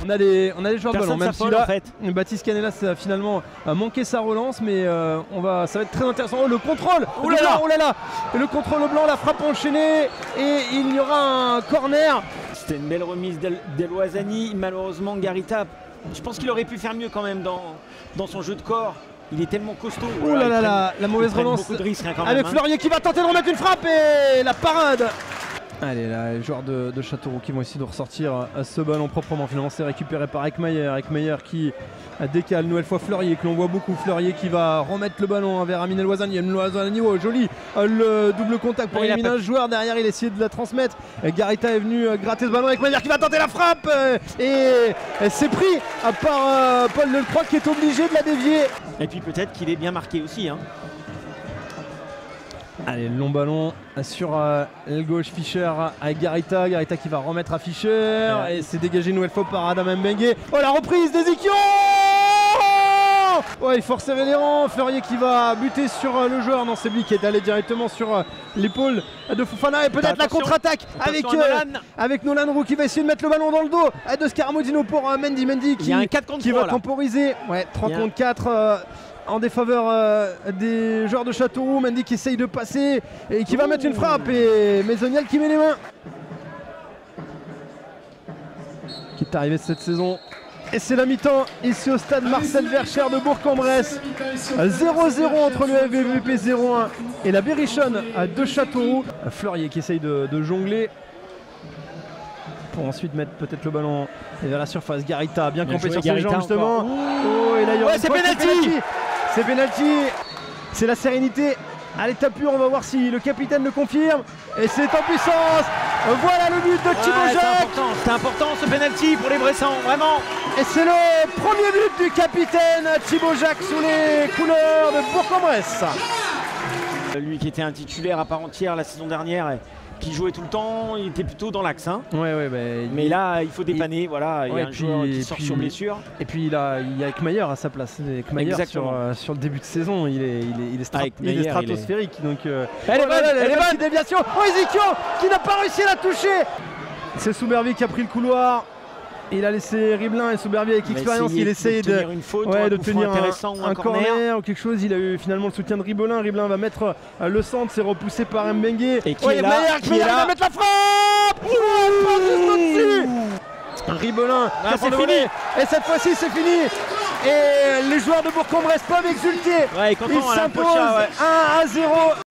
On a des joueurs de ballon, même si là, en fait. Baptiste Canelas a finalement manqué sa relance, mais ça va être très intéressant. Oh, le contrôle, oh là là, et le contrôle au blanc, la frappe enchaînée, et il y aura un corner. C'était une belle remise d'Eloazani. Malheureusement, Garita, je pense qu'il aurait pu faire mieux quand même dans son jeu de corps. Il est tellement costaud. Oh là là, la mauvaise relance de risques, hein, avec Fleurier qui va tenter de remettre une frappe et la parade. Allez là, les joueurs de Châteauroux qui vont essayer de ressortir ce ballon proprement. Finalement c'est récupéré par Ekmayer. Ekmayer qui décale une nouvelle fois Fleurier, que l'on voit beaucoup. Fleurier qui va remettre le ballon vers Amine Eloazani. Eloazani, oh, joli, le double contact pour éliminer un joueur. Derrière il a essayé de la transmettre. Garita est venu gratter ce ballon. Ekmayer qui va tenter la frappe et c'est pris par Paul Lecroix qui est obligé de la dévier. Et puis peut-être qu'il est bien marqué aussi, hein. Allez, le long ballon sur l'aile gauche, Fischer avec Garita. Garita qui va remettre à Fischer et c'est dégagé une nouvelle fois par Adam Mbengue. Oh, la reprise d'Ezekiel. Ouais, il force serrer les rangs. Fleurier qui va buter sur le joueur. Non, c'est lui qui est allé directement sur l'épaule de Fofana. Et peut-être la contre-attaque avec Nolan Roux qui va essayer de mettre le ballon dans le dos de Scaramoudineau pour Mendy qui va temporiser. Ouais, 3 contre 4. En défaveur des joueurs de Châteauroux. Mendy qui essaye de passer et qui va mettre une frappe, et Maisonial qui met les mains, qui est arrivé cette saison. Et c'est la mi-temps ici au stade Marcel Vercher de Bourg-en-Bresse. 0-0 entre le FVVP 0-1 et la Berrichonne de Châteauroux. Fleurier qui essaye de jongler pour ensuite mettre peut-être le ballon vers la surface. Garita bien campé sur ses jambes justement. Oh, et là il y aura c'est pénalty. C'est pénalty, c'est la sérénité à l'état pur. On va voir si le capitaine le confirme. Et c'est en puissance. Voilà le but de Thibaut Jacques. C'est important ce pénalty pour les Bressans, vraiment. Et c'est le premier but du capitaine Thibaut Jacques sous les couleurs de Bourg-en-Bresse. Lui qui était un titulaire à part entière la saison dernière, qui jouait tout le temps, il était plutôt dans l'axe, hein. Mais là il faut dépanner, voilà, il y a un joueur qui sort sur blessure. Et puis il y a Ekmayer à sa place. Ekmayer sur le début de saison, il est stratosphérique. Donc, elle est bonne, déviation. Oh, Ezekiel qui n'a pas réussi à la toucher. C'est Soubervier qui a pris le couloir. Il a laissé Ribelin, et Soubervier avec expérience, il essaye de tenir une faute, de tenir un corner ou quelque chose. Il a eu finalement le soutien de Ribelin. Ribelin va mettre le centre, c'est repoussé par Mbengue. Et qui est là, il va mettre la frappe. Oh, juste au-dessus. Ribelin, c'est fini. Et cette fois-ci c'est fini. Et les joueurs de Bourg-en-Bresse peuvent exulter. Ils s'imposent 1-0